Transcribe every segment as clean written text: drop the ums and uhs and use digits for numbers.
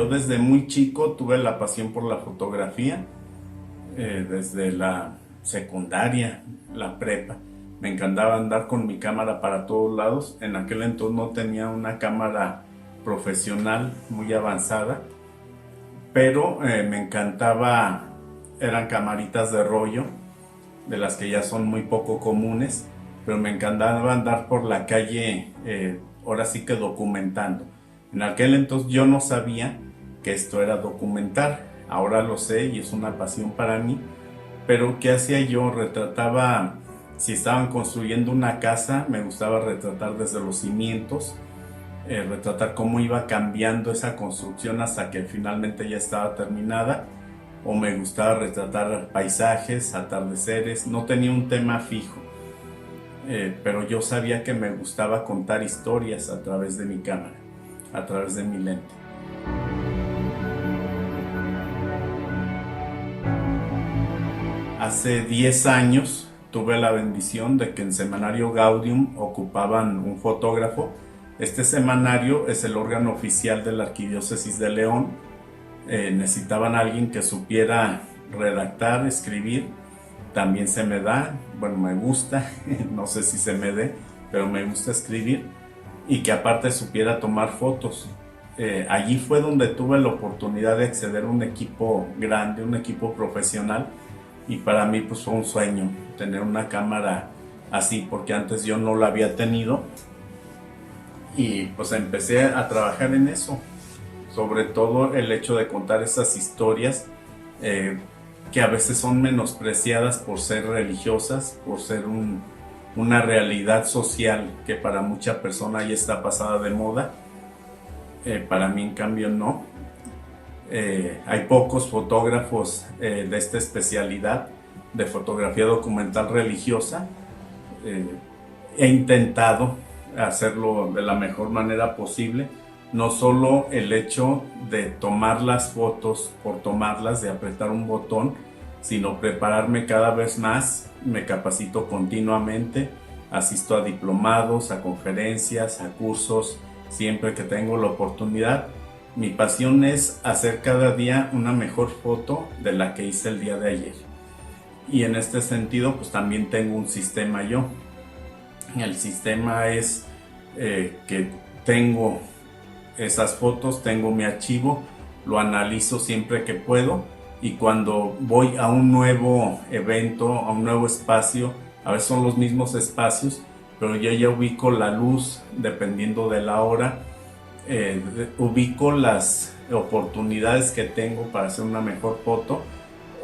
Yo desde muy chico tuve la pasión por la fotografía, desde la secundaria, la prepa. Me encantaba andar con mi cámara para todos lados. En aquel entonces no tenía una cámara profesional muy avanzada, pero me encantaba, eran camaritas de rollo, de las que ya son muy poco comunes, pero me encantaba andar por la calle, ahora sí que documentando. En aquel entonces yo no sabía que esto era documentar, ahora lo sé y es una pasión para mí, pero ¿qué hacía yo? Retrataba, si estaban construyendo una casa, me gustaba retratar desde los cimientos, retratar cómo iba cambiando esa construcción hasta que finalmente ya estaba terminada, o me gustaba retratar paisajes, atardeceres. No tenía un tema fijo, pero yo sabía que me gustaba contar historias a través de mi cámara, a través de mi lente. Hace 10 años tuve la bendición de que en Semanario Gaudium ocupaban un fotógrafo. Este semanario es el órgano oficial de la Arquidiócesis de León. Necesitaban a alguien que supiera redactar, escribir. También se me da, bueno, me gusta, no sé si se me dé, pero me gusta escribir, y que aparte supiera tomar fotos. Allí fue donde tuve la oportunidad de acceder a un equipo grande, un equipo profesional, y para mí pues fue un sueño tener una cámara así, porque antes yo no la había tenido, y pues empecé a trabajar en eso, sobre todo el hecho de contar esas historias que a veces son menospreciadas por ser religiosas, por ser una realidad social que para mucha persona ya está pasada de moda. Para mí en cambio no. Hay pocos fotógrafos de esta especialidad de fotografía documental religiosa. He intentado hacerlo de la mejor manera posible. No solo el hecho de tomar las fotos por tomarlas, de apretar un botón, sino prepararme cada vez más. Me capacito continuamente, asisto a diplomados, a conferencias, a cursos, siempre que tengo la oportunidad. Mi pasión es hacer cada día una mejor foto de la que hice el día de ayer. Y en este sentido, pues también tengo un sistema yo. El sistema es que tengo esas fotos, tengo mi archivo, lo analizo siempre que puedo, y cuando voy a un nuevo evento, a un nuevo espacio, a veces son los mismos espacios, pero yo ya ubico la luz dependiendo de la hora, ubico las oportunidades que tengo para hacer una mejor foto,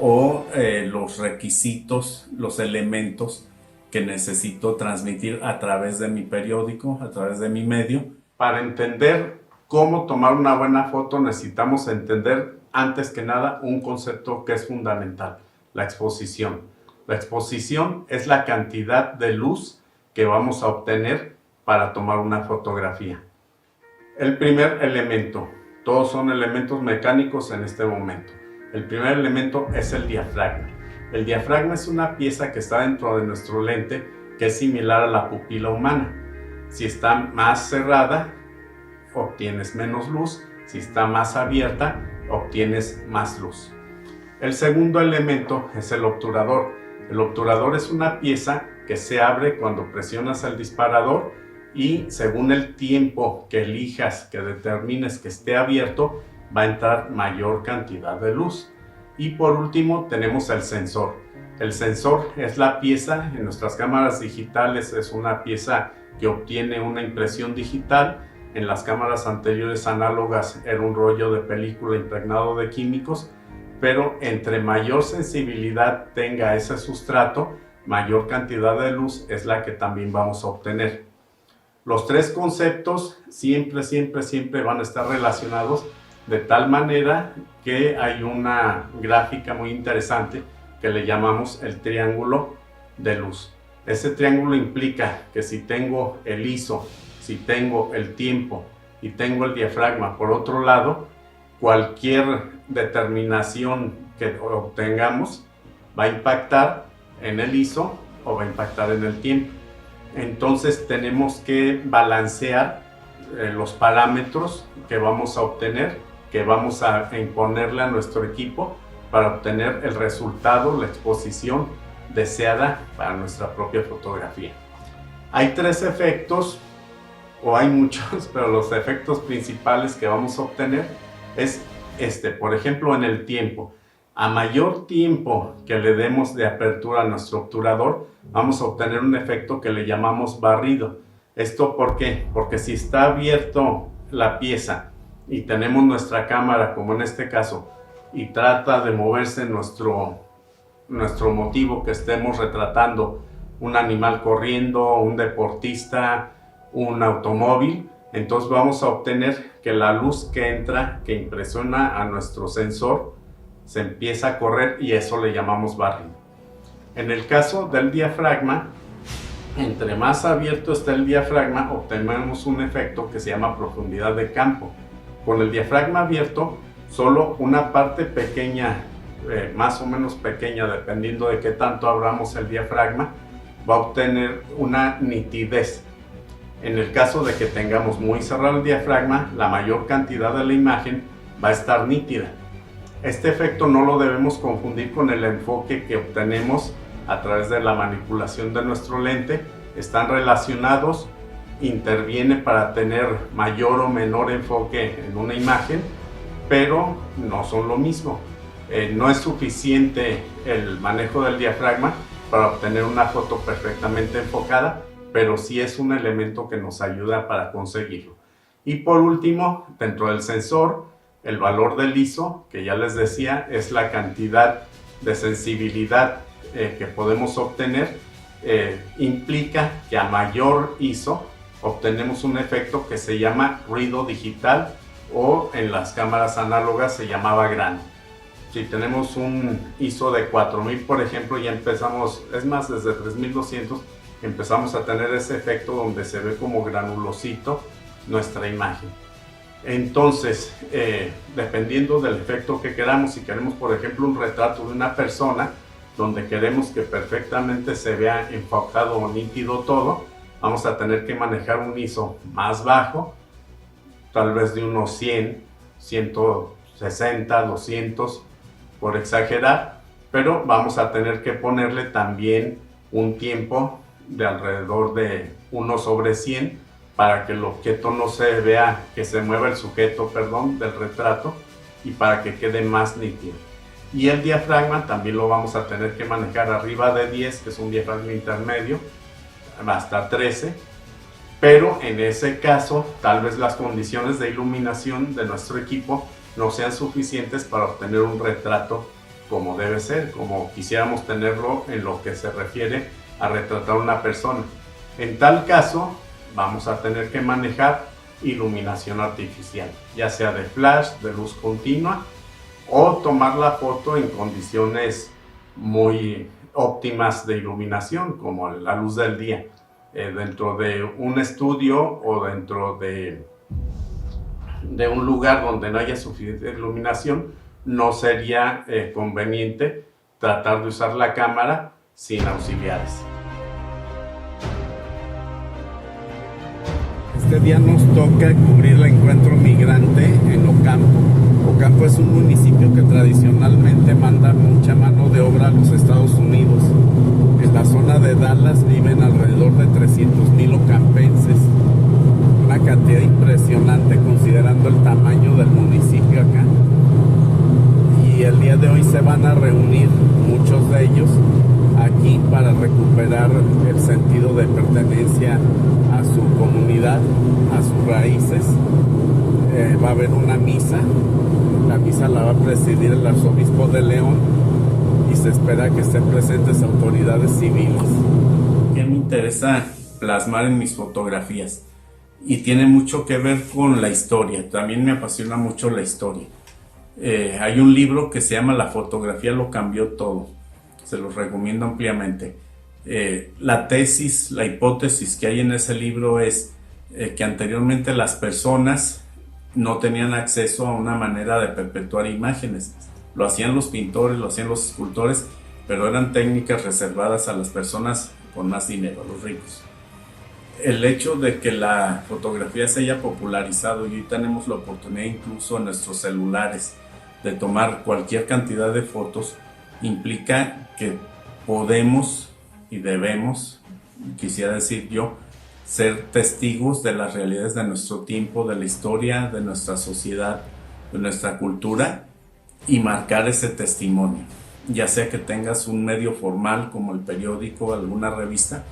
o los requisitos, los elementos que necesito transmitir a través de mi periódico, a través de mi medio. Para entender cómo tomar una buena foto necesitamos entender antes que nada un concepto que es fundamental: la exposición. La exposición es la cantidad de luz que vamos a obtener para tomar una fotografía. El primer elemento, todos son elementos mecánicos en este momento. El primer elemento es el diafragma. El diafragma es una pieza que está dentro de nuestro lente, que es similar a la pupila humana. Si está más cerrada, obtienes menos luz. Si está más abierta, obtienes más luz. El segundo elemento es el obturador. El obturador es una pieza que se abre cuando presionas el disparador, y según el tiempo que elijas, que determines que esté abierto, va a entrar mayor cantidad de luz. Y por último tenemos el sensor. El sensor es la pieza, en nuestras cámaras digitales es una pieza que obtiene una impresión digital. En las cámaras anteriores análogas era un rollo de película impregnado de químicos, pero entre mayor sensibilidad tenga ese sustrato, mayor cantidad de luz es la que también vamos a obtener. Los tres conceptos siempre van a estar relacionados, de tal manera que hay una gráfica muy interesante que le llamamos el triángulo de luz. Ese triángulo implica que si tengo el ISO, si tengo el tiempo y tengo el diafragma por otro lado, cualquier determinación que obtengamos va a impactar en el ISO o va a impactar en el tiempo. Entonces tenemos que balancear los parámetros que vamos a obtener que vamos a imponerle a nuestro equipo para obtener el resultado, la exposición deseada para nuestra propia fotografía. Hay 3 efectos, o hay muchos, pero los efectos principales que vamos a obtener es por ejemplo, en el tiempo. A mayor tiempo que le demos de apertura a nuestro obturador, vamos a obtener un efecto que le llamamos barrido. ¿Esto por qué? Porque si está abierto la pieza y tenemos nuestra cámara, como en este caso, y trata de moverse nuestro motivo que estemos retratando, un animal corriendo, un deportista, un automóvil, entonces vamos a obtener que la luz que entra, que impresiona a nuestro sensor, se empieza a correr y eso le llamamos barrido. En el caso del diafragma, entre más abierto está el diafragma, obtenemos un efecto que se llama profundidad de campo. Con el diafragma abierto, solo una parte pequeña, más o menos pequeña, dependiendo de qué tanto abramos el diafragma, va a obtener una nitidez. En el caso de que tengamos muy cerrado el diafragma, la mayor cantidad de la imagen va a estar nítida. Este efecto no lo debemos confundir con el enfoque que obtenemos a través de la manipulación de nuestro lente. Están relacionados, interviene para tener mayor o menor enfoque en una imagen, pero no son lo mismo. No es suficiente el manejo del diafragma para obtener una foto perfectamente enfocada, pero sí es un elemento que nos ayuda para conseguirlo. Y por último, dentro del sensor, el valor del ISO, que ya les decía, es la cantidad de sensibilidad que podemos obtener. Implica que a mayor ISO obtenemos un efecto que se llama ruido digital, o en las cámaras análogas se llamaba grano. Si tenemos un ISO de 4000, por ejemplo, ya empezamos, es más, desde 3200 empezamos a tener ese efecto donde se ve como granulosito nuestra imagen. Entonces, dependiendo del efecto que queramos, si queremos, por ejemplo, un retrato de una persona donde queremos que perfectamente se vea enfocado o nítido todo, vamos a tener que manejar un ISO más bajo, tal vez de unos 100, 160, 200, por exagerar, pero vamos a tener que ponerle también un tiempo de alrededor de 1/100 para que el objeto no se vea, que se mueva el sujeto, perdón, del retrato, y para que quede más nítido. Y el diafragma también lo vamos a tener que manejar arriba de 10, que es un diafragma intermedio, hasta 13, pero en ese caso tal vez las condiciones de iluminación de nuestro equipo no sean suficientes para obtener un retrato como debe ser, como quisiéramos tenerlo en lo que se refiere a retratar a una persona. En tal caso, vamos a tener que manejar iluminación artificial, ya sea de flash, de luz continua, o tomar la foto en condiciones muy óptimas de iluminación, como la luz del día. Dentro de un estudio o dentro de un lugar donde no haya suficiente iluminación, no sería conveniente tratar de usar la cámara sin auxiliares. Este día nos toca cubrir el encuentro migrante en Ocampo. Ocampo es un municipio que tradicionalmente manda mucha mano de obra a los Estados Unidos. En la zona de Dallas viven alrededor de 300,000 ocampenses. Una cantidad impresionante considerando el tamaño del municipio acá. Y el día de hoy se van a reunir muchos de ellos aquí para recuperar el sentido de pertenencia a su comunidad, a sus raíces. Va a haber una misa. La misa la va a presidir el arzobispo de León y se espera que estén presentes autoridades civiles. Que me interesa plasmar en mis fotografías y tiene mucho que ver con la historia. También me apasiona mucho la historia. Hay un libro que se llama La fotografía lo cambió todo. Se los recomiendo ampliamente. La tesis, la hipótesis que hay en ese libro es que anteriormente las personas no tenían acceso a una manera de perpetuar imágenes. Lo hacían los pintores, lo hacían los escultores, pero eran técnicas reservadas a las personas con más dinero, a los ricos. el hecho de que la fotografía se haya popularizado y hoy tenemos la oportunidad incluso en nuestros celulares de tomar cualquier cantidad de fotos, implica que podemos y debemos, quisiera decir yo, ser testigos de las realidades de nuestro tiempo, de la historia, de nuestra sociedad, de nuestra cultura, y marcar ese testimonio, ya sea que tengas un medio formal como el periódico, alguna revista,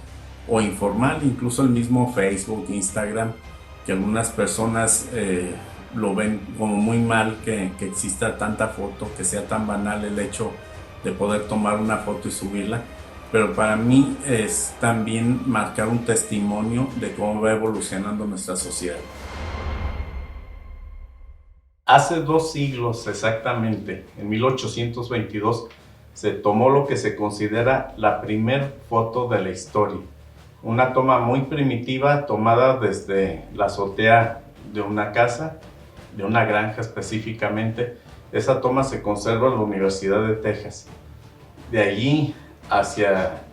o informal, incluso el mismo Facebook, Instagram, que algunas personas lo ven como muy mal que exista tanta foto, que sea tan banal el hecho de poder tomar una foto y subirla, pero para mí es también marcar un testimonio de cómo va evolucionando nuestra sociedad. Hace 2 siglos exactamente, en 1822, se tomó lo que se considera la primer foto de la historia. Una toma muy primitiva tomada desde la azotea de una casa, de una granja específicamente. Esa toma se conserva en la Universidad de Texas. De allí hacia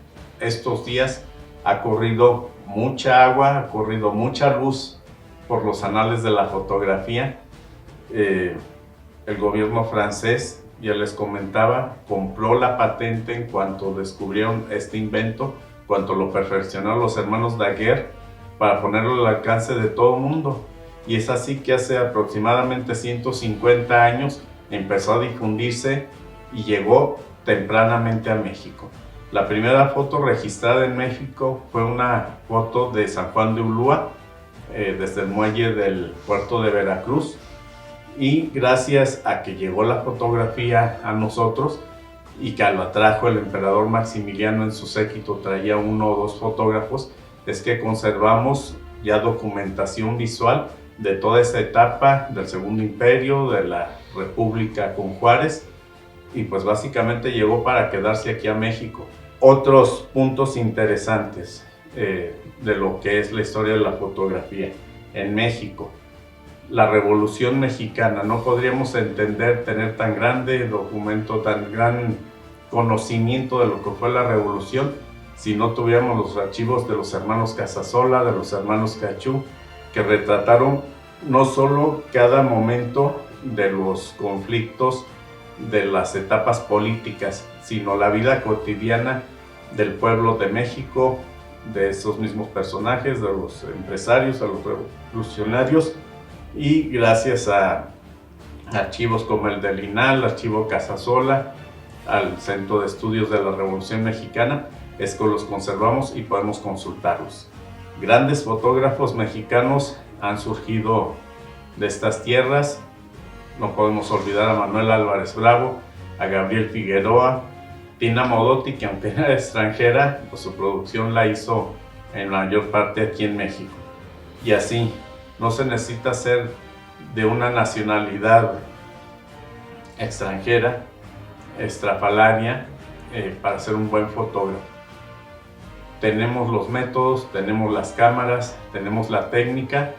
estos días ha corrido mucha agua, ha corrido mucha luz por los anales de la fotografía. El gobierno francés, ya les comentaba, compró la patente en cuanto descubrieron este invento, cuanto lo perfeccionaron los hermanos Daguerre para ponerlo al alcance de todo el mundo. Y es así que hace aproximadamente 150 años empezó a difundirse y llegó tempranamente a México. La primera foto registrada en México fue una foto de San Juan de Ulúa, desde el muelle del puerto de Veracruz. Y gracias a que llegó la fotografía a nosotros y que lo atrajo el emperador Maximiliano en su séquito, traía 1 o 2 fotógrafos, es que conservamos ya documentación visual de toda esa etapa del Segundo Imperio, de la República con Juárez, y pues básicamente llegó para quedarse aquí a México. Otros puntos interesantes de lo que es la historia de la fotografía en México. La Revolución Mexicana. No podríamos tener tan grande documento, tan gran conocimiento de lo que fue la Revolución si no tuviéramos los archivos de los hermanos Casasola, de los hermanos Cachú, que retrataron no solo cada momento de los conflictos, de las etapas políticas, sino la vida cotidiana del pueblo de México, de esos mismos personajes, de los empresarios, a los revolucionarios. Y gracias a archivos como el del INAL, Archivo Casasola, al Centro de Estudios de la Revolución Mexicana, es que los conservamos y podemos consultarlos. Grandes fotógrafos mexicanos han surgido de estas tierras. No podemos olvidar a Manuel Álvarez Bravo, a Gabriel Figueroa, Tina Modotti, que aunque era extranjera, pues su producción la hizo en mayor parte aquí en México. Y así, no se necesita ser de una nacionalidad extranjera, estrafalaria, para ser un buen fotógrafo. Tenemos los métodos, tenemos las cámaras, tenemos la técnica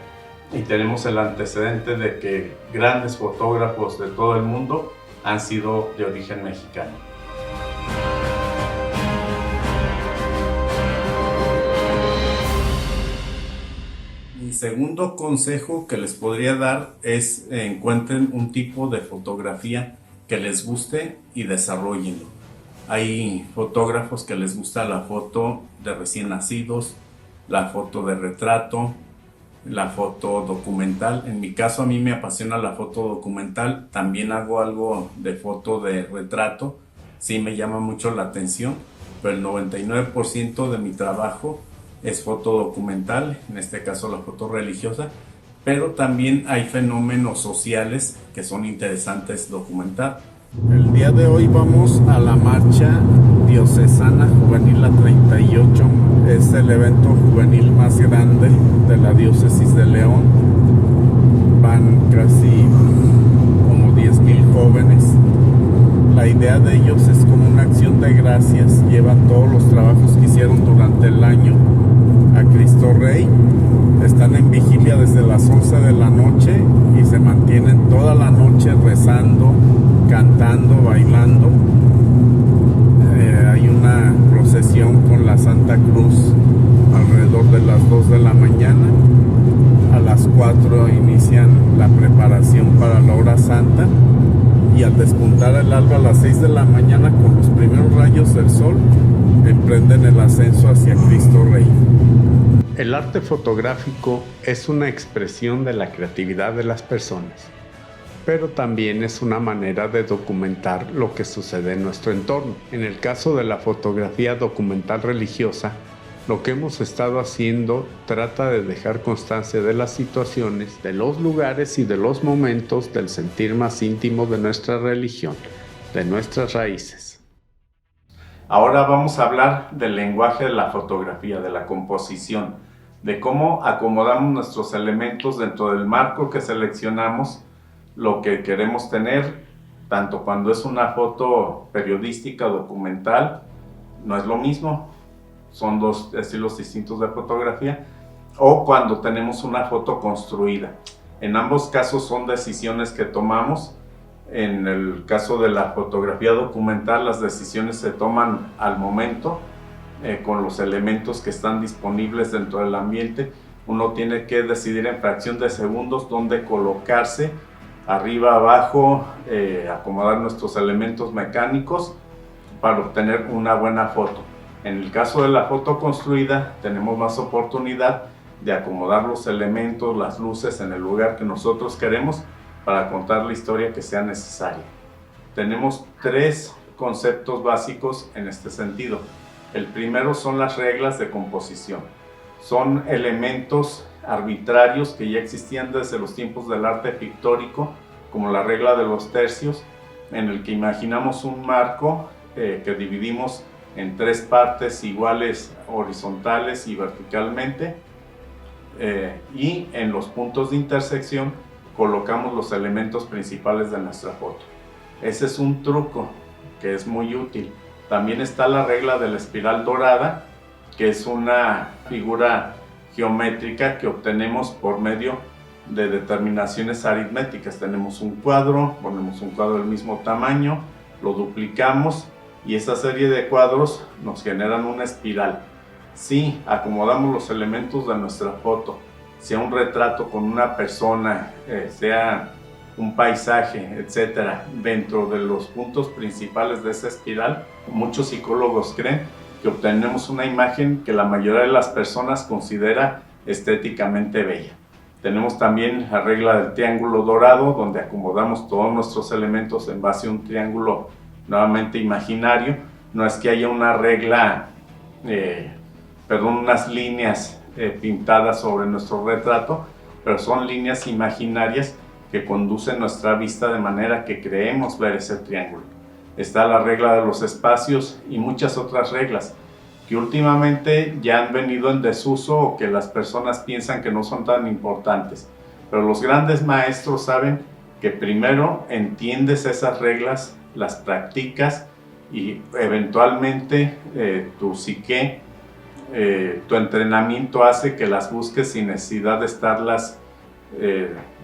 y tenemos el antecedente de que grandes fotógrafos de todo el mundo han sido de origen mexicano. Mi segundo consejo que les podría dar es encuentren un tipo de fotografía que les guste y desarrollenlo. Hay fotógrafos que les gusta la foto de recién nacidos, la foto de retrato, la foto documental. En mi caso a mí me apasiona la foto documental, también hago algo de foto de retrato, sí me llama mucho la atención, pero el 99% de mi trabajo es foto documental, en este caso la foto religiosa, pero también hay fenómenos sociales que son interesantes documentar. El día de hoy vamos a la marcha diocesana juvenil a 38, es el evento juvenil más grande de la diócesis de León. Van casi como 10,000 jóvenes. La idea de ellos es como una acción de gracias, llevan todos los trabajos que hicieron durante el año a Cristo Rey. Están en vigilia desde las 11 de la noche y se mantienen toda la noche rezando, cantando, bailando. Hay una procesión con la Santa Cruz alrededor de las 2 de la mañana. A las 4 inician la preparación para la hora santa y al despuntar el alba a las 6 de la mañana con los primeros rayos del sol emprenden el ascenso hacia Cristo Rey. El arte fotográfico es una expresión de la creatividad de las personas, pero también es una manera de documentar lo que sucede en nuestro entorno. En el caso de la fotografía documental religiosa, lo que hemos estado haciendo trata de dejar constancia de las situaciones, de los lugares y de los momentos del sentir más íntimo de nuestra religión, de nuestras raíces. Ahora vamos a hablar del lenguaje de la fotografía, de la composición, de cómo acomodamos nuestros elementos dentro del marco que seleccionamos, lo que queremos tener, tanto cuando es una foto periodística o documental, no es lo mismo. Son dos estilos distintos de fotografía, o cuando tenemos una foto construida. En ambos casos son decisiones que tomamos. En el caso de la fotografía documental, las decisiones se toman al momento, con los elementos que están disponibles dentro del ambiente. Uno tiene que decidir en fracción de segundos dónde colocarse, arriba, abajo, acomodar nuestros elementos mecánicos para obtener una buena foto. En el caso de la foto construida, tenemos más oportunidad de acomodar los elementos, las luces en el lugar que nosotros queremos para contar la historia que sea necesaria. Tenemos 3 conceptos básicos en este sentido. El primero son las reglas de composición. Son elementos arbitrarios que ya existían desde los tiempos del arte pictórico, como la regla de los tercios, en el que imaginamos un marco que dividimos en 3 partes iguales horizontales y verticalmente, y en los puntos de intersección colocamos los elementos principales de nuestra foto. Ese es un truco que es muy útil. También está la regla de la espiral dorada, que es una figura geométrica que obtenemos por medio de determinaciones aritméticas. Tenemos un cuadro, ponemos un cuadro del mismo tamaño, lo duplicamos y esa serie de cuadros nos generan una espiral. Si acomodamos los elementos de nuestra foto, sea un retrato con una persona, sea un paisaje, etcétera, dentro de los puntos principales de esa espiral, muchos psicólogos creen que obtenemos una imagen que la mayoría de las personas considera estéticamente bella. Tenemos también la regla del triángulo dorado, donde acomodamos todos nuestros elementos en base a un triángulo nuevamente imaginario. No es que haya una regla, unas líneas pintadas sobre nuestro retrato, pero son líneas imaginarias que conducen nuestra vista de manera que creemos ver ese triángulo. Está la regla de los espacios y muchas otras reglas que últimamente ya han venido en desuso o que las personas piensan que no son tan importantes. Pero los grandes maestros saben que primero entiendes esas reglas, las practicas y eventualmente tu psique, tu entrenamiento hace que las busques sin necesidad de estarlas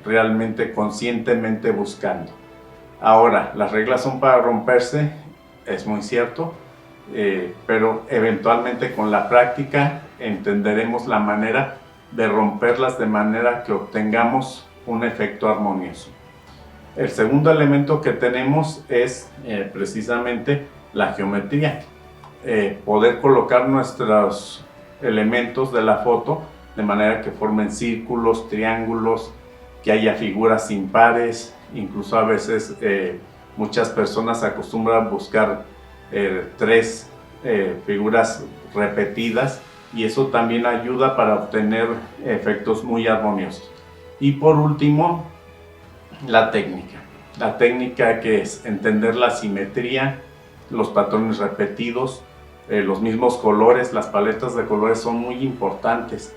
realmente conscientemente buscando. Ahora, las reglas son para romperse, es muy cierto, pero eventualmente con la práctica entenderemos la manera de romperlas de manera que obtengamos un efecto armonioso. El segundo elemento que tenemos es precisamente la geometría. Poder colocar nuestros elementos de la foto de manera que formen círculos, triángulos, que haya figuras impares. Incluso a veces muchas personas acostumbran buscar 3 figuras repetidas y eso también ayuda para obtener efectos muy armoniosos. Y por último, la técnica. La técnica, que es entender la simetría, los patrones repetidos, los mismos colores. Las paletas de colores son muy importantes.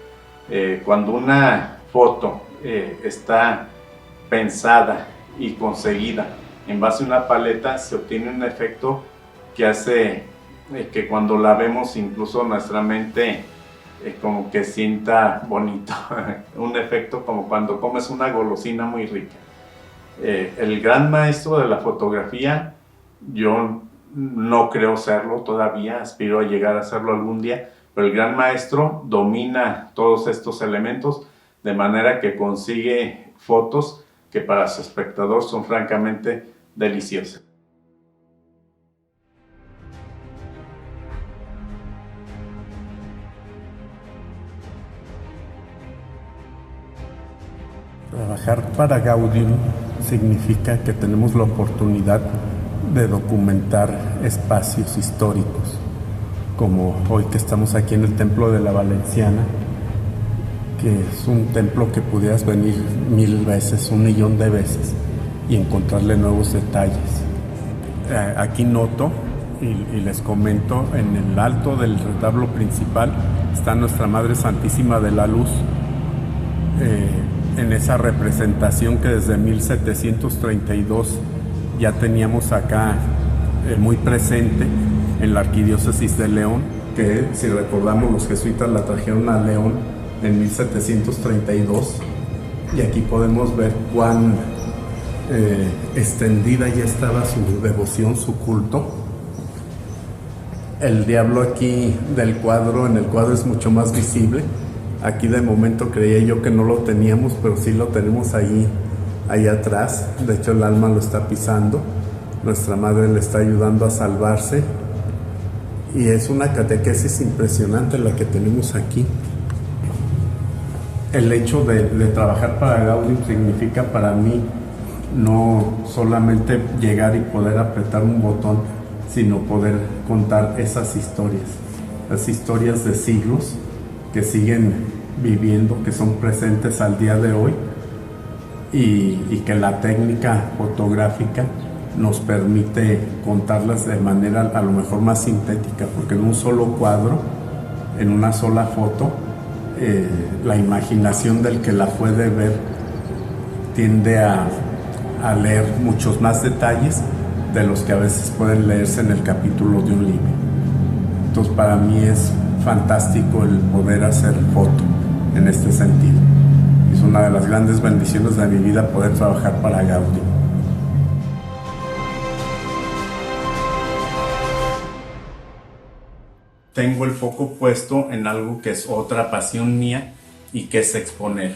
Cuando una foto está pensada y conseguida en base a una paleta, se obtiene un efecto que hace que cuando la vemos incluso nuestra mente como que sienta bonito. Un efecto como cuando comes una golosina muy rica. El gran maestro de la fotografía, yo no creo serlo todavía, aspiro a llegar a serlo algún día, pero el gran maestro domina todos estos elementos de manera que consigue fotos que para su espectador son francamente deliciosas. Trabajar para Gaudium significa que tenemos la oportunidad de documentar espacios históricos, como hoy que estamos aquí en el Templo de la Valenciana, que es un templo que pudieras venir 1000 veces, 1.000.000 de veces, y encontrarle nuevos detalles. Aquí noto y les comento, en el alto del retablo principal está Nuestra Madre Santísima de la Luz, en esa representación que desde 1732 ya teníamos acá muy presente en la Arquidiócesis de León, que si recordamos los jesuitas la trajeron a León en 1732, y aquí podemos ver cuán extendida ya estaba su devoción, su culto. El diablo aquí del cuadro, en el cuadro es mucho más visible. Aquí de momento creía yo que no lo teníamos, pero sí lo tenemos ahí atrás. De hecho el alma lo está pisando, nuestra madre le está ayudando a salvarse, y es una catequesis impresionante la que tenemos aquí. El hecho de trabajar para Gaudium significa para mí no solamente llegar y poder apretar un botón, sino poder contar esas historias, las historias de siglos que siguen viviendo, que son presentes al día de hoy, y que la técnica fotográfica nos permite contarlas de manera a lo mejor más sintética, porque en un solo cuadro, en una sola foto, la imaginación del que la puede ver tiende a leer muchos más detalles de los que a veces pueden leerse en el capítulo de un libro. Entonces para mí es fantástico el poder hacer foto en este sentido. Es una de las grandes bendiciones de mi vida poder trabajar para Gaudium. Tengo el foco puesto en algo que es otra pasión mía y que es exponer.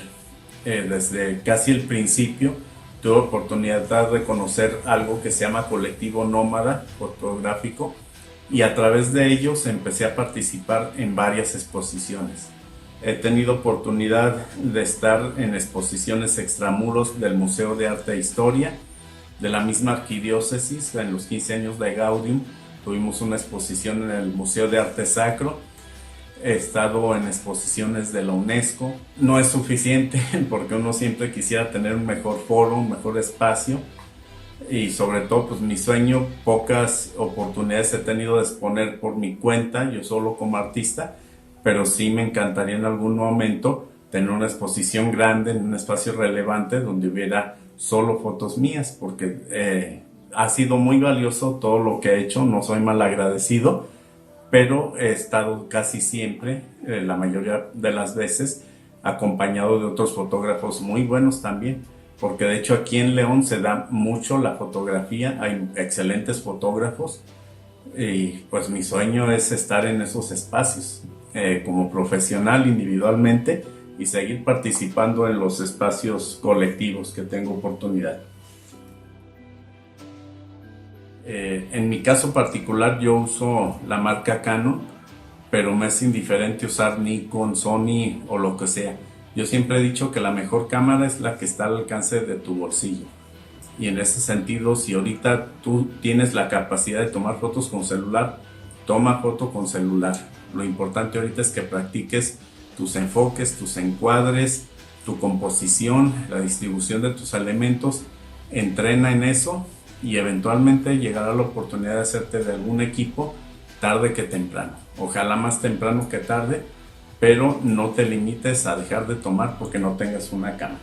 Desde casi el principio tuve oportunidad de conocer algo que se llama Colectivo Nómada Fotográfico, y a través de ellos empecé a participar en varias exposiciones. He tenido oportunidad de estar en exposiciones extramuros del Museo de Arte e Historia, de la misma arquidiócesis. En los 15 años de Gaudium tuvimos una exposición en el Museo de Arte Sacro. He estado en exposiciones de la UNESCO. No es suficiente porque uno siempre quisiera tener un mejor foro, un mejor espacio, y sobre todo pues mi sueño, pocas oportunidades he tenido de exponer por mi cuenta, yo solo como artista, pero sí me encantaría en algún momento tener una exposición grande en un espacio relevante donde hubiera solo fotos mías, porque ha sido muy valioso todo lo que he hecho. No soy mal agradecido, pero he estado casi siempre, la mayoría de las veces, acompañado de otros fotógrafos muy buenos también, porque de hecho aquí en León se da mucho la fotografía, hay excelentes fotógrafos, y pues mi sueño es estar en esos espacios como profesional individualmente, y seguir participando en los espacios colectivos que tengo oportunidad. En mi caso particular yo uso la marca Canon, pero me es indiferente usar Nikon, Sony o lo que sea. Yo siempre he dicho que la mejor cámara es la que está al alcance de tu bolsillo. Y en ese sentido, si ahorita tú tienes la capacidad de tomar fotos con celular, toma foto con celular. Lo importante ahorita es que practiques tus enfoques, tus encuadres, tu composición, la distribución de tus elementos. Entrena en eso y eventualmente llegará la oportunidad de hacerte de algún equipo, tarde que temprano. Ojalá más temprano que tarde, pero no te limites a dejar de tomar porque no tengas una cámara.